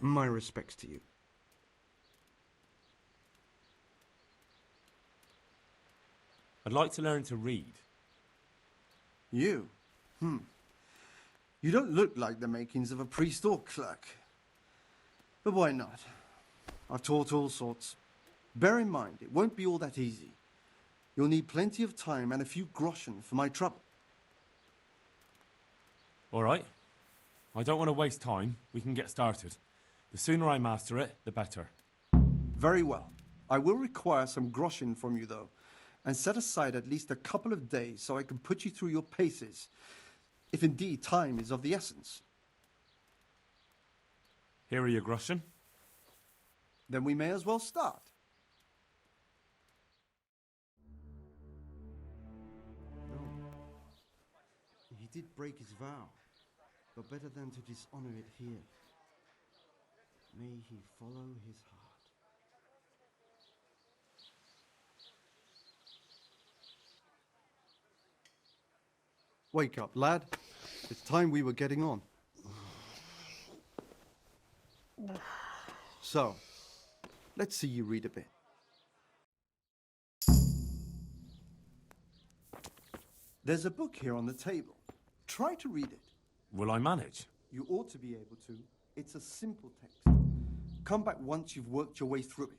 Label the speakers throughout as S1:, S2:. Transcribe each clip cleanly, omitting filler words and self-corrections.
S1: My respects to you.
S2: I'd like to learn to read.
S1: You? You don't look like the makings of a priest or clerk. But why not? I've taught all sorts. Bear in mind, it won't be all that easy. You'll need plenty of time and a few groschen for my trouble.
S2: All right. I don't want to waste time. We can get started. The sooner I master it, the better.
S1: Very well. I will require some groschen from you, though, and set aside at least a couple of days so I can put you through your paces, if indeed time is of the essence.
S2: Here are your groschen.
S1: Then we may as well start. No. He did break his vow, but better than to dishonor it here. May he follow his heart. Wake up, lad. It's time we were getting on. So, let's see you read a bit. There's a book here on the table. Try to read it.
S2: Will I manage?
S1: You ought to be able to. It's a simple text. Come back once you've worked your way through it.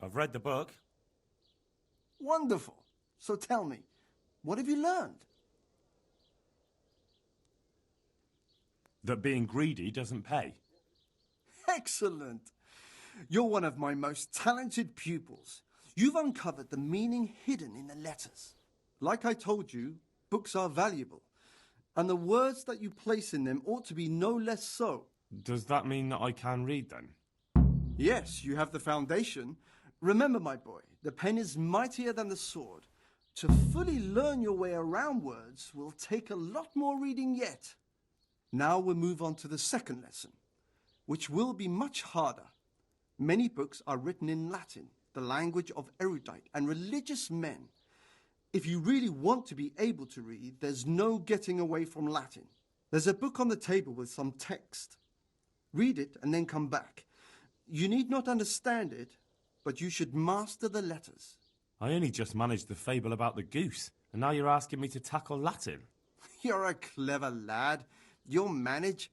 S2: I've read the book.
S1: Wonderful. So tell me, what have you learned?
S2: That being greedy doesn't pay.
S1: Excellent. You're one of my most talented pupils. You've uncovered the meaning hidden in the letters. Like I told you, books are valuable, and the words that you place in them ought to be no less so.
S2: Does that mean that I can read then?
S1: Yes, you have the foundation. Remember, my boy, the pen is mightier than the sword. To fully learn your way around words will take a lot more reading yet. Now we'll move on to the second lesson, which will be much harder. Many books are written in Latin, the language of erudite and religious men. If you really want to be able to read, there's no getting away from Latin. There's a book on the table with some text. Read it and then come back. You need not understand it, but you should master the letters.
S2: I only just managed the fable about the goose, and now you're asking me to tackle Latin.
S1: You're a clever lad. You'll manage.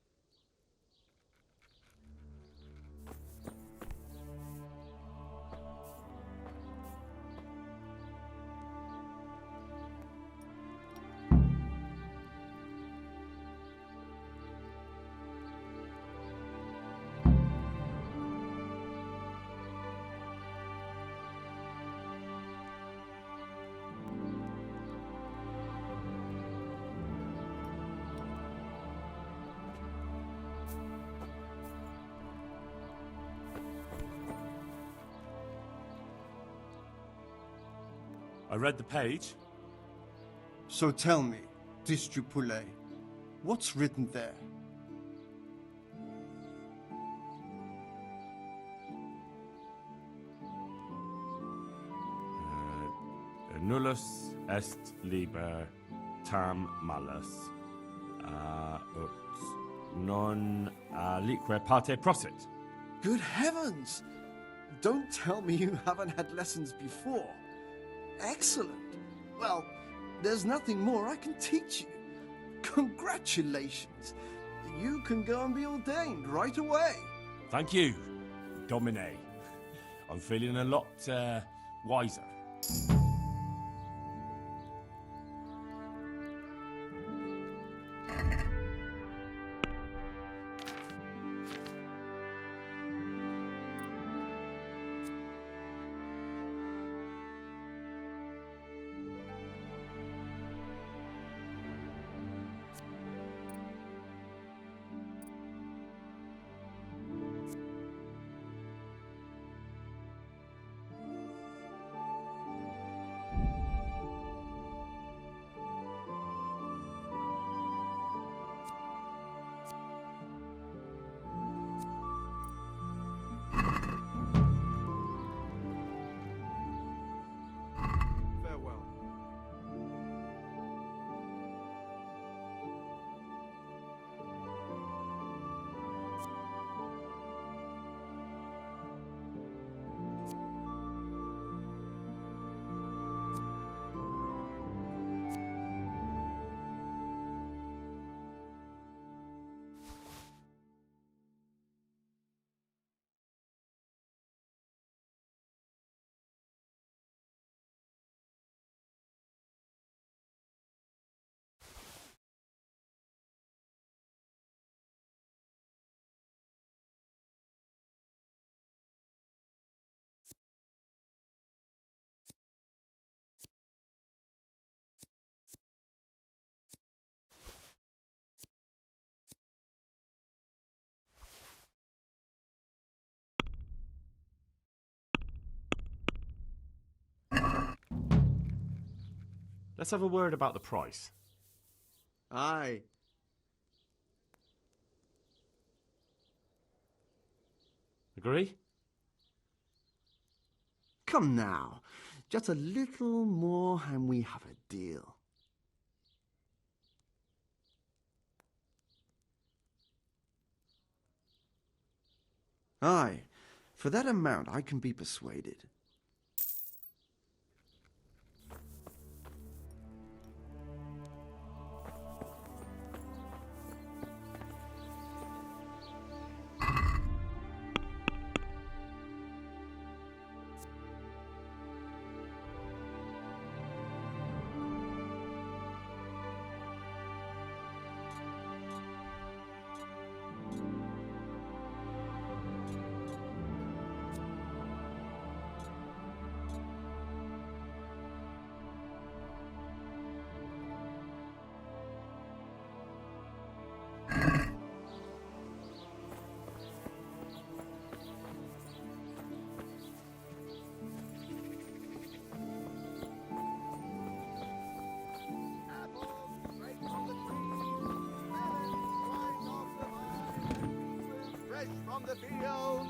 S2: I read the page.
S1: So tell me, Distrupule, what's written there?
S2: Nullus est liber tam malus, ut non alique parte prosit.
S1: Good heavens! Don't tell me you haven't had lessons before. Excellent. Well, there's nothing more I can teach you. Congratulations. You can go and be ordained right away.
S2: Thank you, Domine. I'm feeling a lot wiser. Let's have a word about the price.
S1: Aye.
S2: Agree?
S1: Come now. Just a little more and we have a deal. Aye. For that amount I can be persuaded.
S3: From the fields.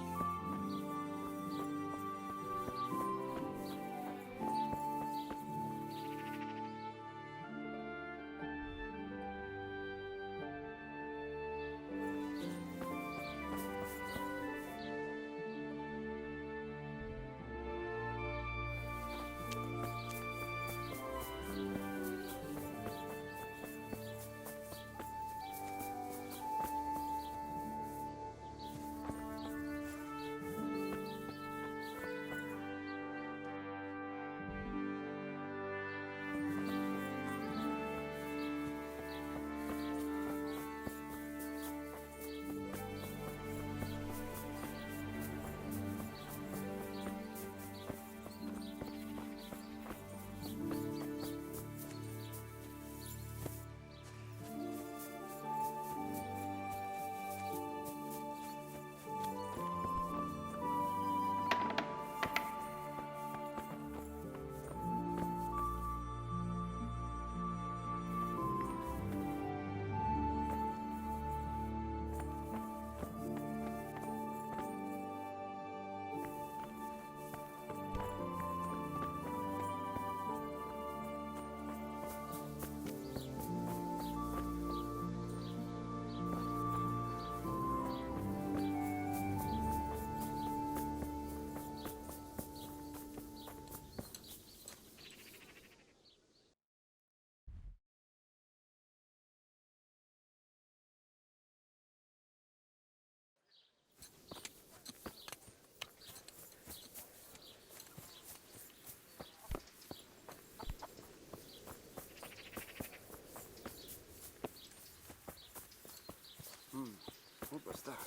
S1: What was that?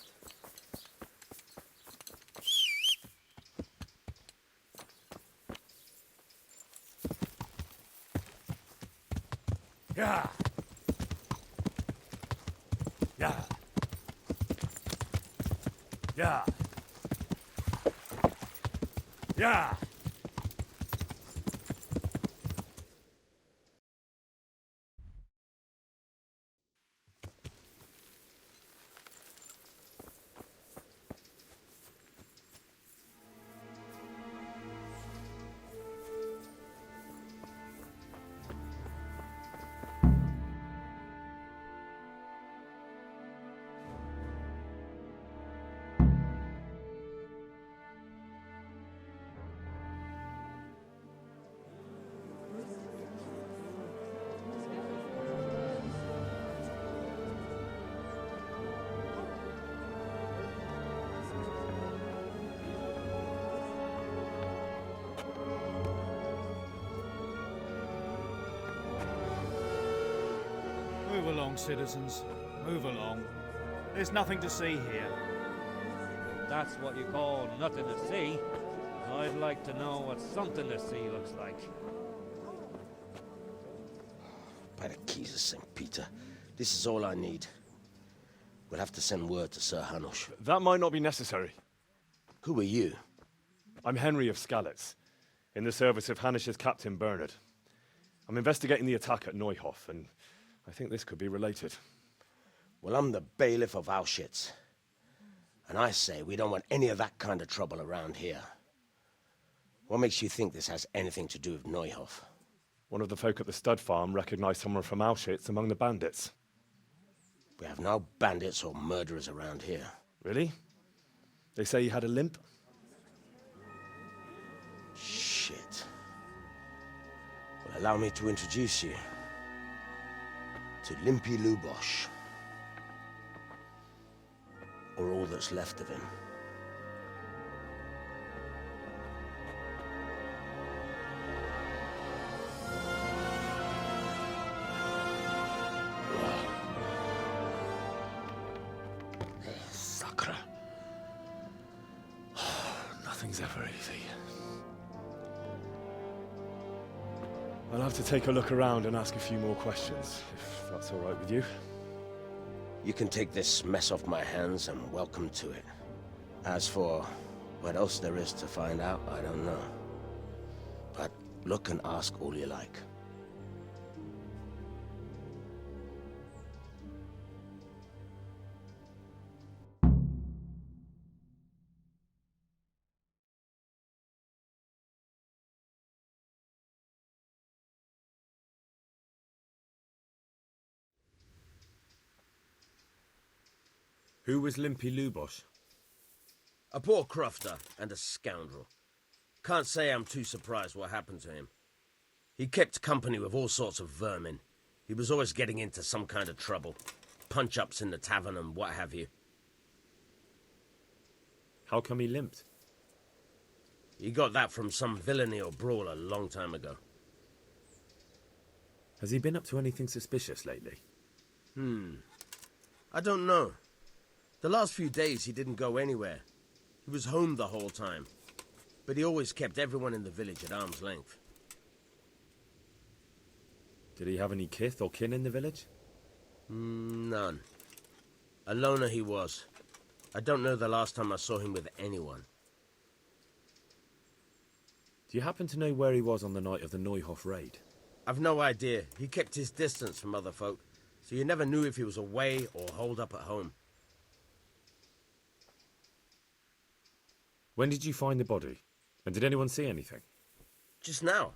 S2: Yeah. Yeah. Yeah. Yeah.
S4: Move along, citizens. Move along. There's nothing to see here.
S5: That's what you call nothing to see. I'd like to know what something to see looks like.
S6: By the keys of St. Peter, this is all I need. We'll have to send word to Sir Hanush.
S2: That might not be necessary.
S6: Who are you?
S2: I'm Henry of Skalitz, in the service of Hanish's Captain Bernard. I'm investigating the attack at Neuhof, and I think this could be related.
S6: Well, I'm the bailiff of Auschwitz. And I say we don't want any of that kind of trouble around here. What makes you think this has anything to do with Neuhof?
S2: One of the folk at the stud farm recognized someone from Auschwitz among the bandits.
S6: We have no bandits or murderers around here.
S2: Really? They say he had a limp?
S6: Shit. Well, allow me to introduce you to Limpy Lubosh. Or all that's left of him.
S2: Sacre. Nothing's ever easy. I'll have to take a look around and ask a few more questions, if that's all right with you.
S6: You can take this mess off my hands and welcome to it. As for what else there is to find out, I don't know. But look and ask all you like.
S2: Who was Limpy Lubosh?
S6: A poor crofter and a scoundrel. Can't say I'm too surprised what happened to him. He kept company with all sorts of vermin. He was always getting into some kind of trouble. Punch-ups in the tavern and what have you.
S2: How come he limped?
S6: He got that from some villainy or brawl a long time ago.
S2: Has he been up to anything suspicious lately?
S6: I don't know. The last few days he didn't go anywhere. He was home the whole time. But he always kept everyone in the village at arm's length.
S2: Did he have any kith or kin in the village?
S6: None. A loner he was. I don't know the last time I saw him with anyone.
S2: Do you happen to know where he was on the night of the Neuhof raid?
S6: I've no idea. He kept his distance from other folk, so you never knew if he was away or holed up at home.
S2: When did you find the body? And did anyone see anything?
S6: Just now,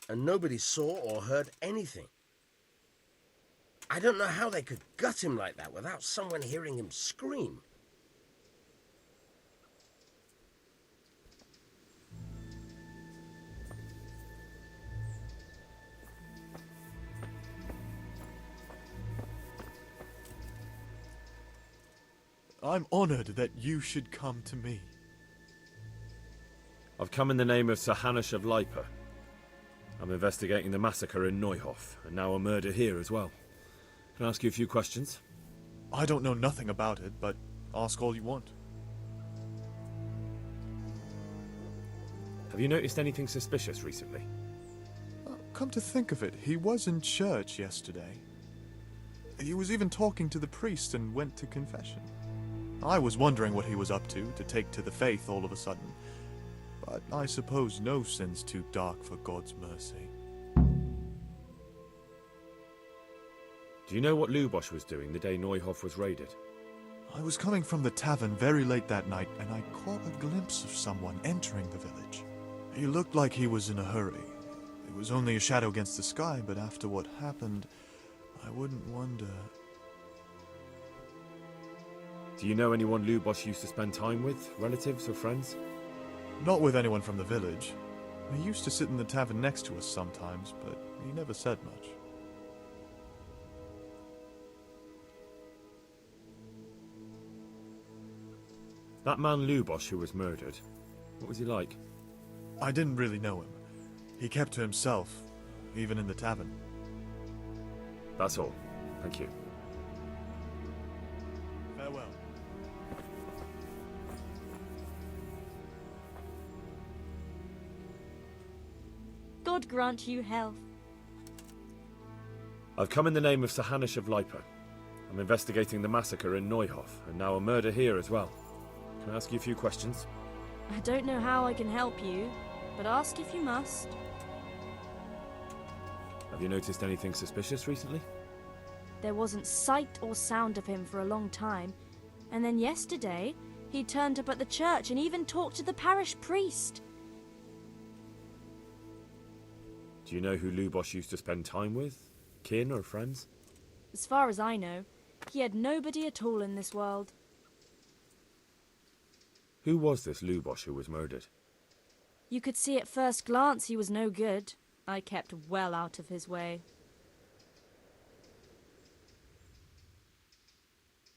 S6: and nobody saw or heard anything. I don't know how they could gut him like that without someone hearing him scream.
S3: I'm honored that you should come to me.
S2: I've come in the name of Sir Hanush of Lipa. I'm investigating the massacre in Neuhof, and now a murder here as well. Can I ask you a few questions?
S3: I don't know nothing about it, but ask all you want.
S2: Have you noticed anything suspicious recently?
S3: Come to think of it, he was in church yesterday. He was even talking to the priest and went to confession. I was wondering what he was up to take to the faith all of a sudden. But I suppose no sin's too dark for God's mercy.
S2: Do you know what Lubosh was doing the day Neuhof was raided?
S3: I was coming from the tavern very late that night, and I caught a glimpse of someone entering the village. He looked like he was in a hurry. It was only a shadow against the sky, but after what happened, I wouldn't wonder.
S2: Do you know anyone Lubosh used to spend time with? Relatives or friends?
S3: Not with anyone from the village. He used to sit in the tavern next to us sometimes, but he never said much.
S2: That man Lubosh who was murdered, what was he like?
S3: I didn't really know him. He kept to himself, even in the tavern.
S2: That's all. Thank you.
S3: Farewell.
S7: God grant you health.
S2: I've come in the name of Sir Hanush of Lipa. I'm investigating the massacre in Neuhof, and now a murder here as well. Can I ask you a few questions?
S7: I don't know how I can help you, but ask if you must.
S2: Have you noticed anything suspicious recently?
S7: There wasn't sight or sound of him for a long time, and then yesterday he turned up at the church and even talked to the parish priest.
S2: Do you know who Lubos used to spend time with? Kin or friends?
S7: As far as I know, he had nobody at all in this world.
S2: Who was this Lubos who was murdered?
S7: You could see at first glance he was no good. I kept well out of his way.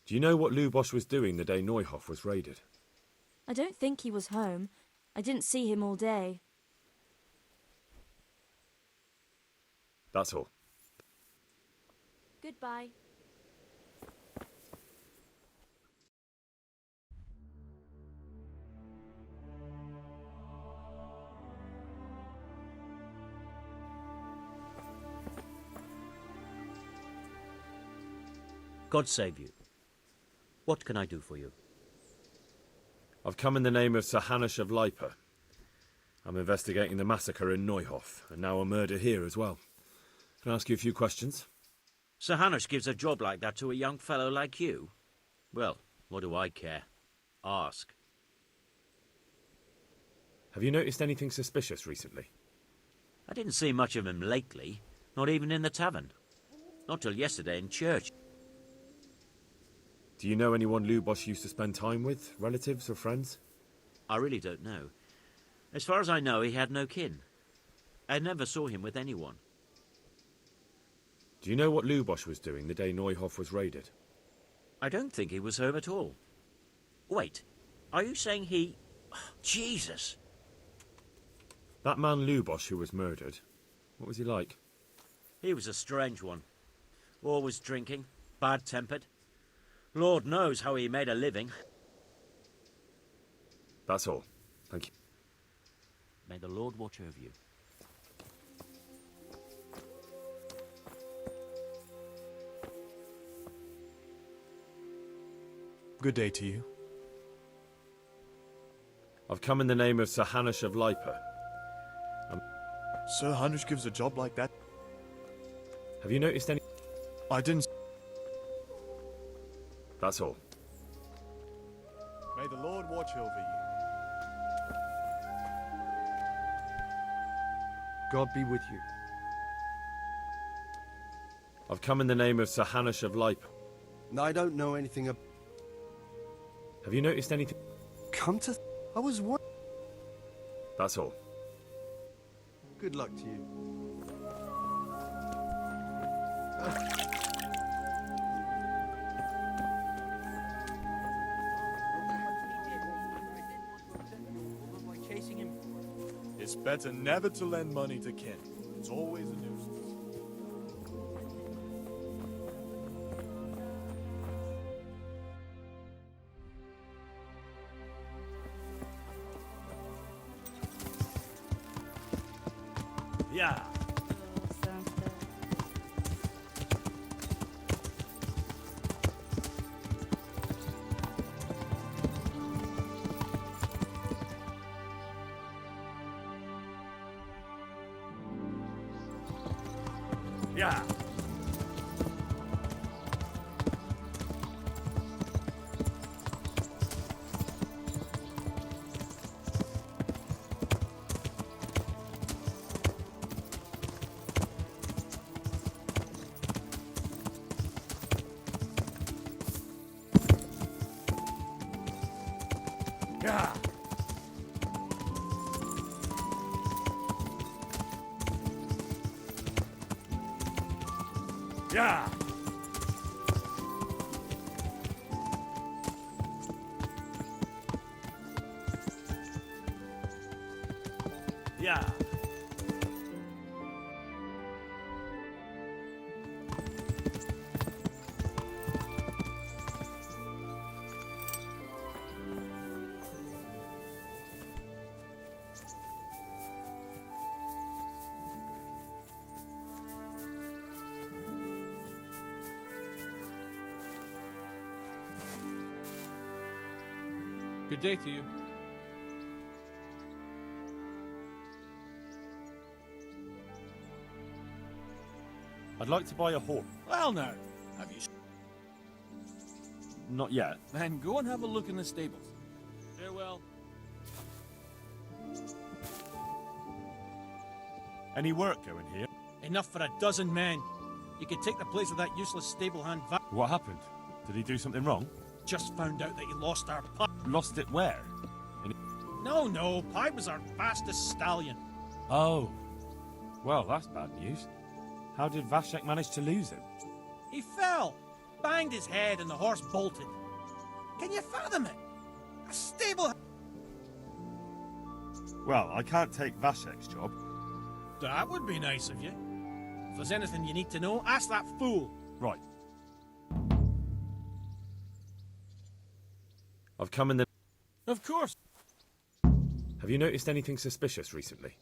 S2: Do you know what Lubos was doing the day Neuhof was raided?
S7: I don't think he was home. I didn't see him all day.
S2: That's all.
S7: Goodbye.
S8: God save you. What can I do for you?
S2: I've come in the name of Sir Hanush of Lipa. I'm investigating the massacre in Neuhof, and now a murder here as well. Can I ask you a few questions?
S8: Sir Hanush gives a job like that to a young fellow like you? Well, what do I care? Ask.
S2: Have you noticed anything suspicious recently?
S8: I didn't see much of him lately, not even in the tavern. Not till yesterday in church.
S2: Do you know anyone Lubos used to spend time with? Relatives or friends?
S8: I really don't know. As far as I know, he had no kin. I never saw him with anyone.
S2: Do you know what Lubos was doing the day Neuhof was raided?
S8: I don't think he was home at all. Wait, are you saying he... Jesus!
S2: That man Lubos who was murdered, what was he like?
S8: He was a strange one. Always drinking, bad-tempered. Lord knows how he made a living.
S2: That's all. Thank you.
S8: May the Lord watch over you.
S3: Good day to you.
S2: I've come in the name of Sir Hanush of Lipa.
S3: Sir Hanush gives a job like that?
S2: Have you noticed any...
S3: I didn't...
S2: That's all.
S3: May the Lord watch over you.
S1: God be with you.
S2: I've come in the name of Sir Hanush of Lipa.
S1: I don't know anything about...
S2: Have you noticed anything?
S1: Come to... I was what?
S2: That's all.
S1: Good luck to you.
S3: It's better never to lend money to kin. It's always a nuisance.
S8: Yeah. Yeah. Yeah. Yeah. Yeah.
S9: Good day to you.
S2: I'd like to buy a horse.
S10: Well now, have you...
S2: Not yet.
S10: Then go and have a look in the stables. Farewell.
S2: Any work going here?
S10: Enough for a dozen men. You could take the place of that useless stable hand.
S2: What happened? Did he do something wrong?
S10: Just found out that he lost our pup.
S2: Lost it where?
S10: No, Pipe was our fastest stallion.
S2: Oh. Well, that's bad news. How did Vashek manage to lose him?
S10: He fell, banged his head, and the horse bolted. Can you fathom it? A stable...
S2: Well, I can't take Vashek's job.
S10: That would be nice of you. If there's anything you need to know, ask that fool.
S2: Right. I've come in the...
S10: Of course.
S2: Have you noticed anything suspicious recently?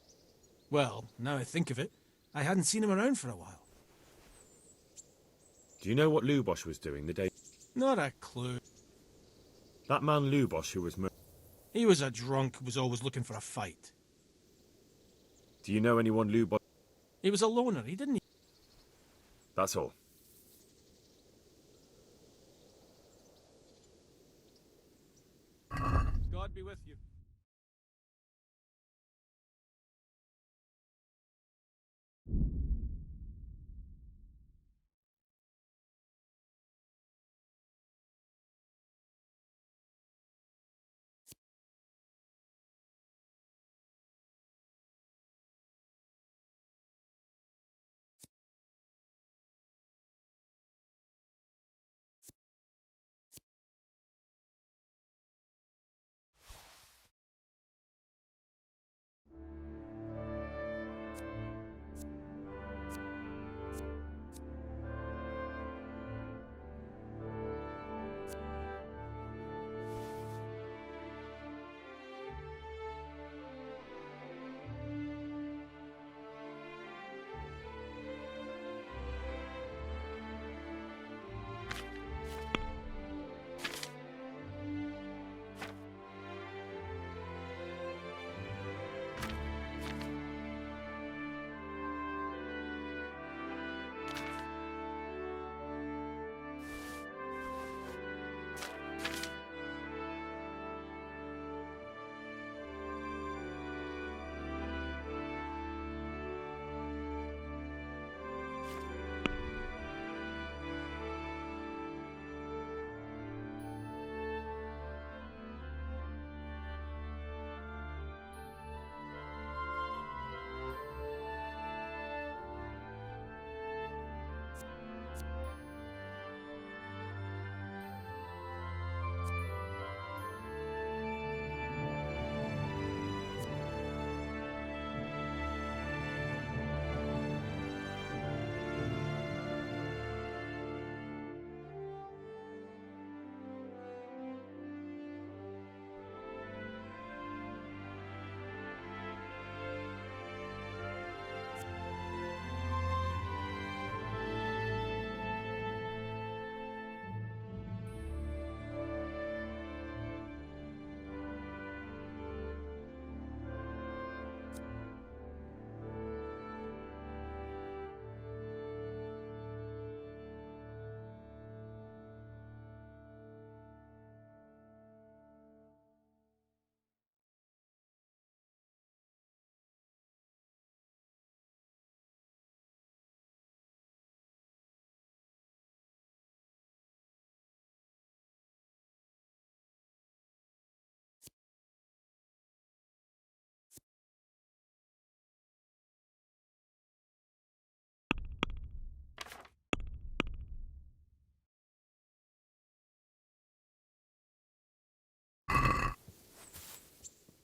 S10: Well, now I think of it, I hadn't seen him around for a while.
S2: Do you know what Lubosh was doing the day...
S10: Not a clue.
S2: That man Lubosh who was
S10: He was a drunk who was always looking for a fight.
S2: Do you know anyone Lubosh...
S10: He was a loner, he didn't...
S2: That's all.
S10: God be with you.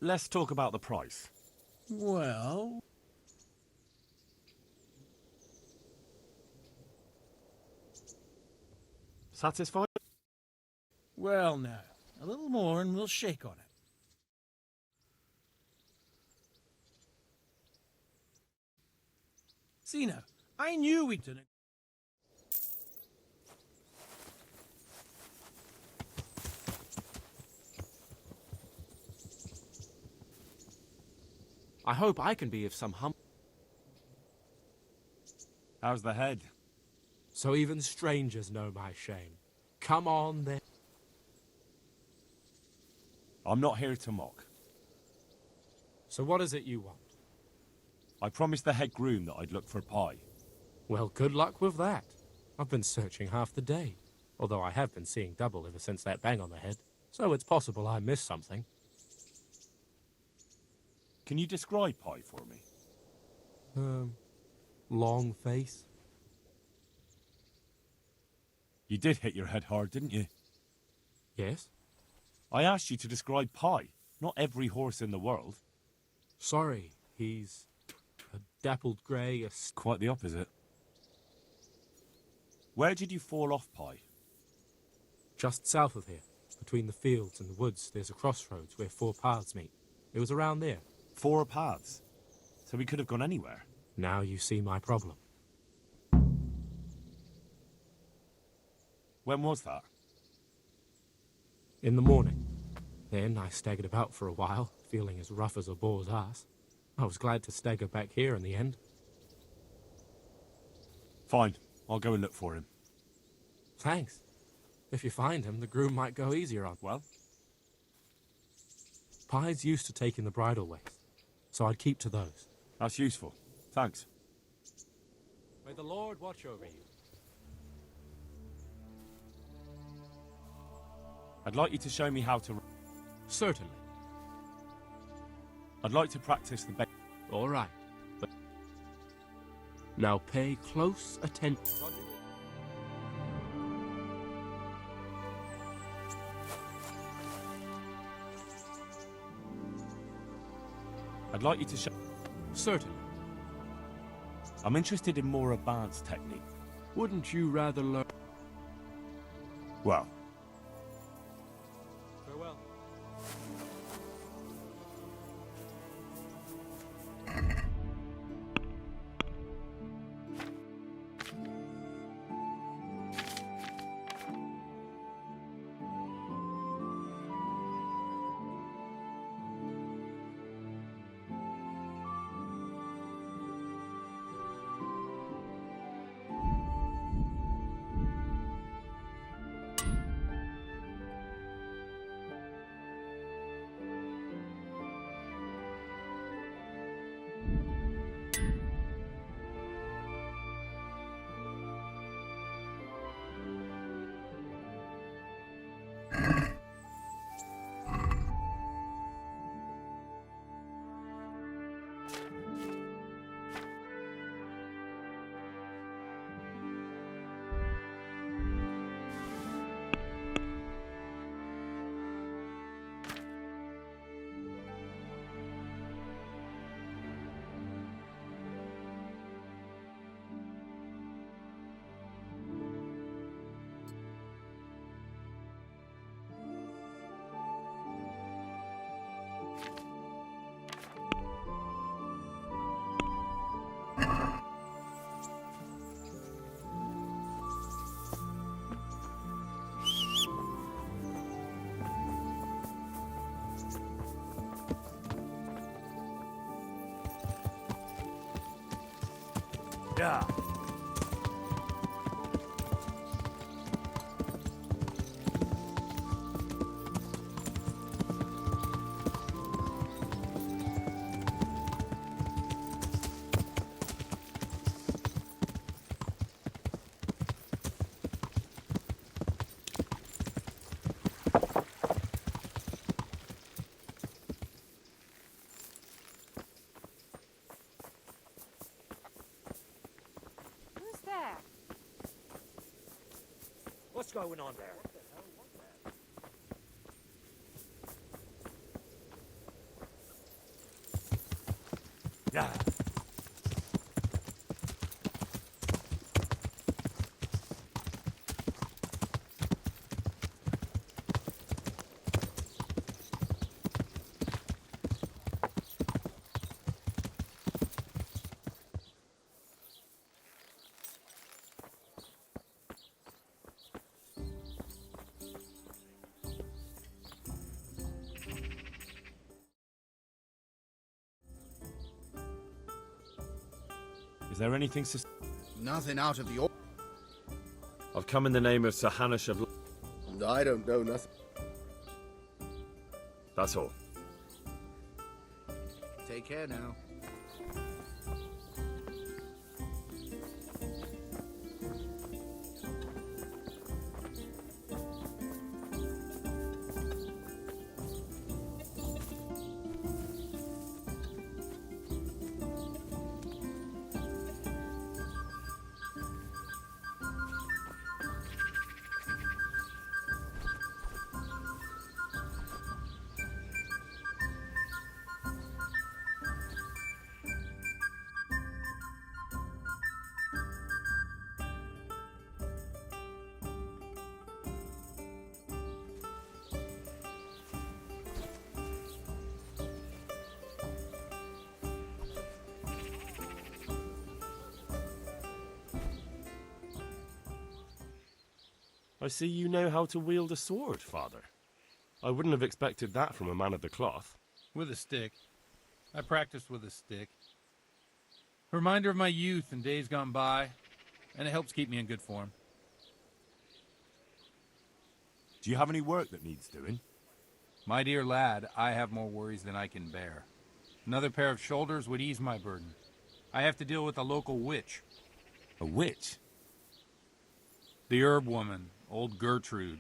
S2: Let's talk about the price.
S10: Well...
S2: Satisfied?
S10: Well now, a little more and we'll shake on it. See now, I knew we'd done it.
S11: I hope I can be of some help.
S2: How's the head?
S11: So even strangers know my shame. Come on, then.
S2: I'm not here to mock.
S11: So what is it you want?
S2: I promised the head groom that I'd look for pie.
S11: Well, good luck with that. I've been searching half the day, although I have been seeing double ever since that bang on the head, so it's possible I missed something.
S2: Can you describe pie for me?
S11: Long face.
S2: You did hit your head hard, didn't you?
S11: Yes?
S2: I asked you to describe pie, not every horse in the world.
S11: Sorry, he's a dappled grey,
S2: Quite the opposite. Where did you fall off, Pie?
S11: Just south of here. Between the fields and the woods, there's a crossroads where 4 paths meet. It was around there.
S2: 4 paths? So we could have gone anywhere.
S11: Now you see my problem.
S2: When was that?
S11: In the morning. Then I staggered about for a while, feeling as rough as a boar's ass. I was glad to stagger back here in the end.
S2: Fine. I'll go and look for him.
S11: Thanks. If you find him, the groom might go easier on.
S2: Well?
S11: Pie's used to taking the bridle ways, so I'd keep to those.
S2: That's useful. Thanks.
S11: May the Lord watch over you.
S2: I'd like you to show me how to...
S11: Certainly.
S2: I'd like to practice the...
S11: All right. But now pay close attention.
S2: I'd like you to show...
S11: Certainly.
S2: I'm interested in more advanced technique.
S11: Wouldn't you rather learn...
S2: Well...
S11: Farewell.
S2: Yeah.
S8: What's going on there?
S2: Yeah. Is there anything
S10: Nothing out of the ordinary.
S2: I've come in the name of Sir Hanush of...
S12: I don't know nothing.
S2: That's all.
S10: Take care now.
S13: I see you know how to wield a sword, Father. I wouldn't have expected that from a man of the cloth.
S9: With a stick. I practiced with a stick. A reminder of my youth and days gone by, and it helps keep me in good form.
S13: Do you have any work that needs doing?
S9: My dear lad, I have more worries than I can bear. Another pair of shoulders would ease my burden. I have to deal with a local witch.
S13: A witch?
S9: The herb woman, old Gertrude.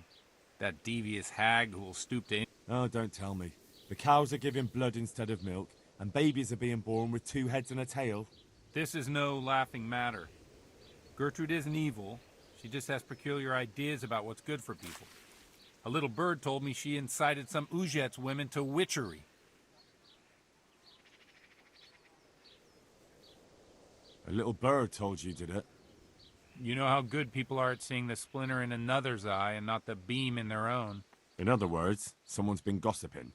S9: That devious hag who will stoop to...
S13: Oh, don't tell me. The cows are giving blood instead of milk, and babies are being born with 2 heads and a tail.
S9: This is no laughing matter. Gertrude isn't evil. She just has peculiar ideas about what's good for people. A little bird told me she incited some Ujet's women to witchery.
S13: A little bird told you, did it?
S9: You know how good people are at seeing the splinter in another's eye and not the beam in their own.
S13: In other words, someone's been gossiping.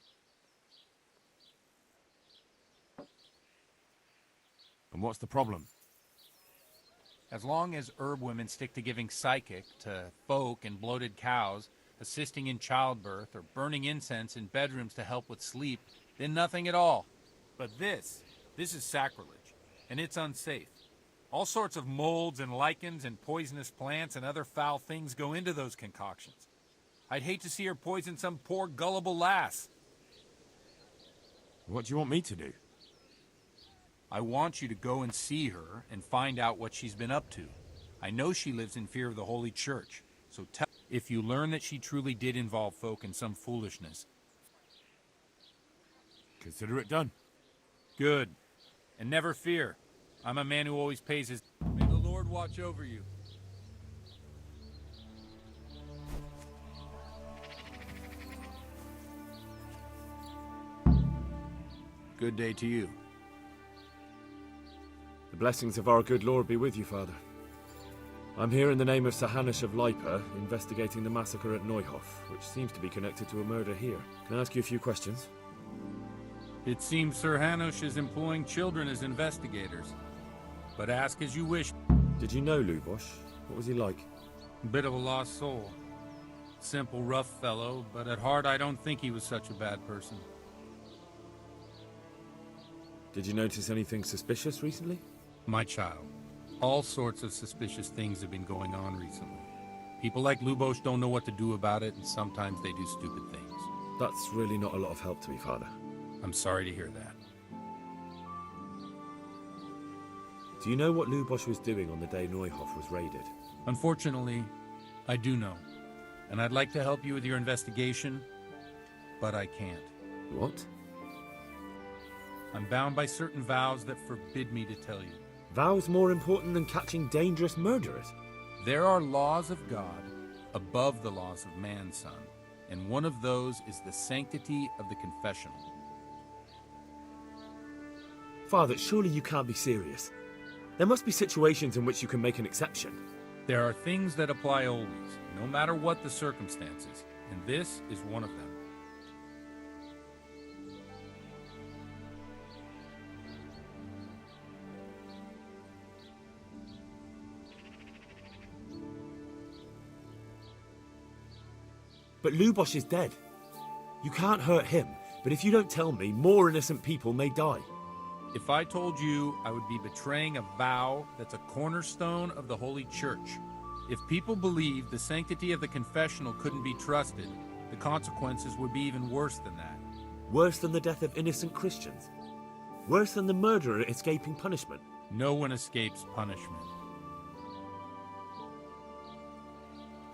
S13: And what's the problem?
S9: As long as herb women stick to giving psychic to folk and bloated cows, assisting in childbirth, or burning incense in bedrooms to help with sleep, then nothing at all. But this is sacrilege, and it's unsafe. All sorts of molds and lichens and poisonous plants and other foul things go into those concoctions. I'd hate to see her poison some poor gullible lass.
S13: What do you want me to do?
S9: I want you to go and see her and find out what she's been up to. I know she lives in fear of the Holy Church, so tell if you learn that she truly did involve folk in some foolishness.
S13: Consider it done.
S9: Good. And never fear. I'm a man who always pays his... May the Lord watch over you. Good day to you.
S2: The blessings of our good Lord be with you, Father. I'm here in the name of Sir Hanush of Lipa, investigating the massacre at Neuhof, which seems to be connected to a murder here. Can I ask you a few questions?
S9: It seems Sir Hanush is employing children as investigators. But ask as you wish.
S2: Did you know Lubosh? What was he like?
S9: A bit of a lost soul. Simple, rough fellow, but at heart I don't think he was such a bad person.
S2: Did you notice anything suspicious recently?
S9: My child, all sorts of suspicious things have been going on recently. People like Lubosh don't know what to do about it, and sometimes they do stupid things.
S2: That's really not a lot of help to me, Father.
S9: I'm sorry to hear that.
S2: Do you know what Lubosh was doing on the day Neuhof was raided?
S9: Unfortunately, I do know. And I'd like to help you with your investigation, but I can't.
S2: What?
S9: I'm bound by certain vows that forbid me to tell you.
S2: Vows more important than catching dangerous murderers?
S9: There are laws of God above the laws of man, son. And one of those is the sanctity of the confessional.
S2: Father, surely you can't be serious. There must be situations in which you can make an exception.
S9: There are things that apply always, no matter what the circumstances, and this is one of them.
S2: But Lubosh is dead. You can't hurt him, but if you don't tell me, more innocent people may die.
S9: If I told you, I would be betraying a vow that's a cornerstone of the Holy Church. If people believed the sanctity of the confessional couldn't be trusted, the consequences would be even worse than that.
S2: Worse than the death of innocent Christians? Worse than the murderer escaping punishment?
S9: No one escapes punishment.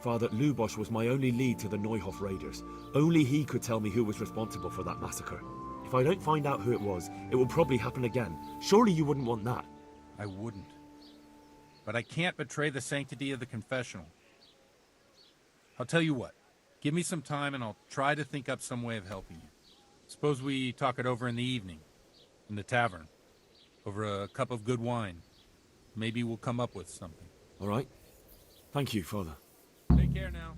S2: Father, Lubosch was my only lead to the Neuhof raiders. Only he could tell me who was responsible for that massacre. If I don't find out who it was, it will probably happen again. Surely you wouldn't want that.
S9: I wouldn't. But I can't betray the sanctity of the confessional. I'll tell you what. Give me some time and I'll try to think up some way of helping you. Suppose we talk it over in the evening, in the tavern, over a cup of good wine. Maybe we'll come up with something.
S2: All right. Thank you, Father.
S9: Take care now.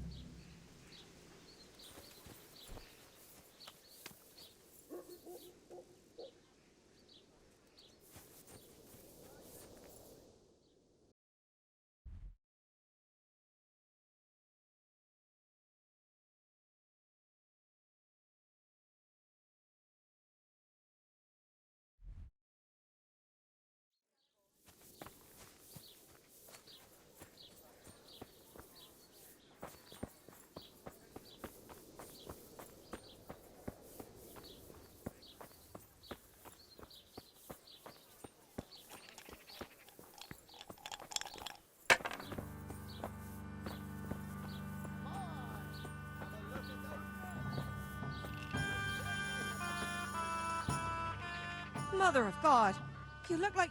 S14: Mother of God, you look like...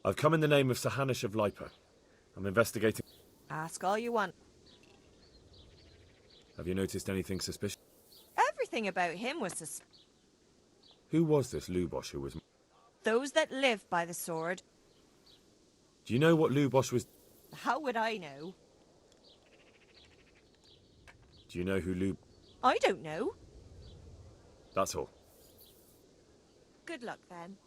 S2: I've come in the name of Sir Hanish of Lipa. I'm investigating...
S14: Ask all you want.
S2: Have you noticed anything suspicious?
S14: Everything about him was
S2: Who was this Lubosch who was...
S14: Those that live by the sword.
S2: Do you know what Lubosch was...
S14: How would I know?
S2: Do you know who
S14: I don't know.
S2: That's all.
S14: Good luck, then.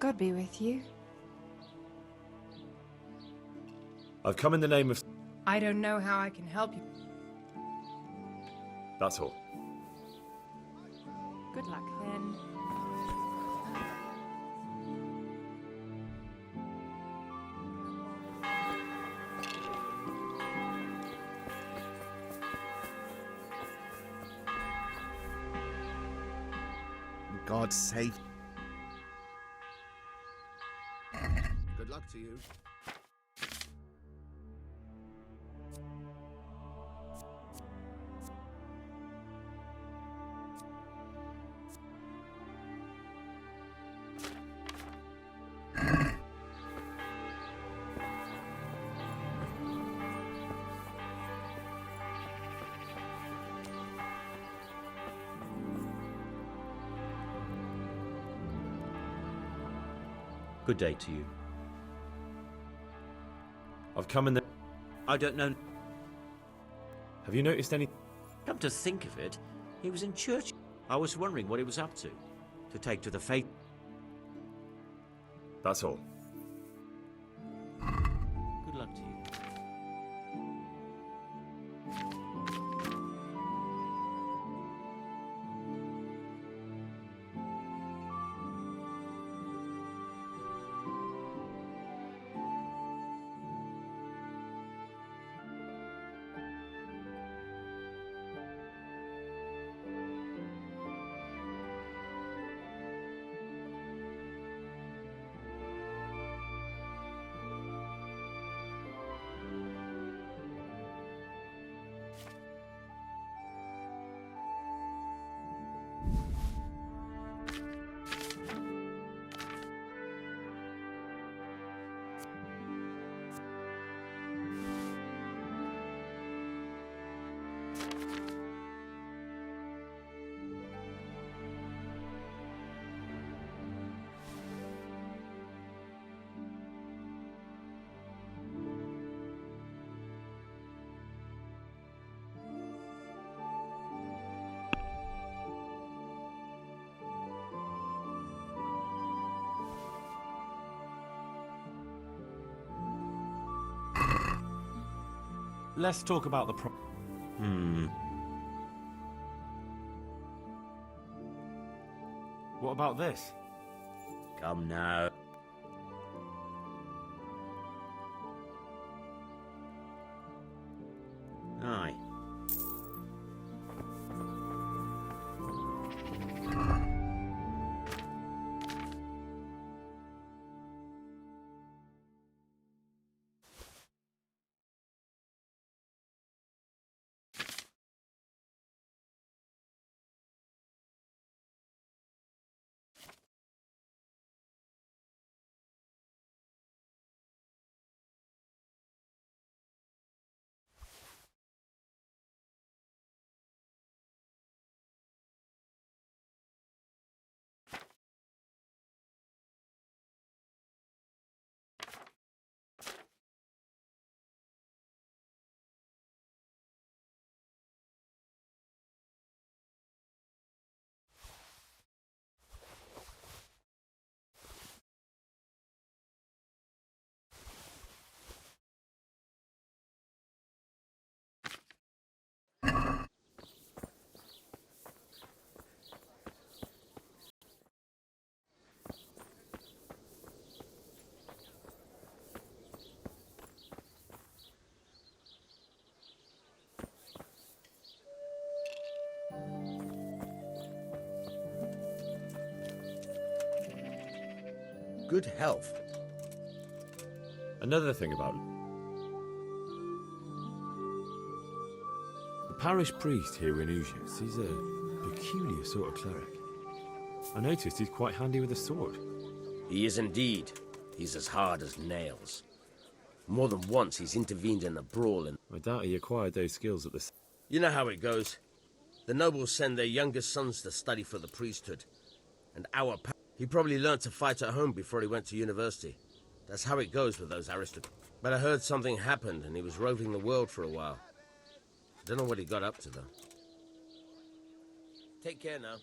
S15: God be with you.
S2: I've come in the name of...
S15: I don't know how I can help you.
S2: That's all.
S15: Good luck, then.
S12: God save. Good luck to you.
S8: Good day to you.
S2: I've come in the...
S8: I don't know.
S2: Have you noticed any...
S8: Come to think of it, he was in church. I was wondering what he was up to take to the faith.
S2: That's all.
S8: Good luck to you.
S2: let's talk about the What about this?
S8: Come now. Aye.
S6: Good health.
S2: Another thing about the parish priest here in Ujias, he's a peculiar sort of cleric. I noticed he's quite handy with a sword.
S6: He is indeed. He's as hard as nails. More than once he's intervened in a brawl and...
S2: I doubt he acquired those skills at the...
S6: You know how it goes. The nobles send their youngest sons to study for the priesthood. And he probably learnt to fight at home before he went to university. That's how it goes with those aristocrats. But I heard something happened and he was roving the world for a while. I don't know what he got up to, though. Take care now.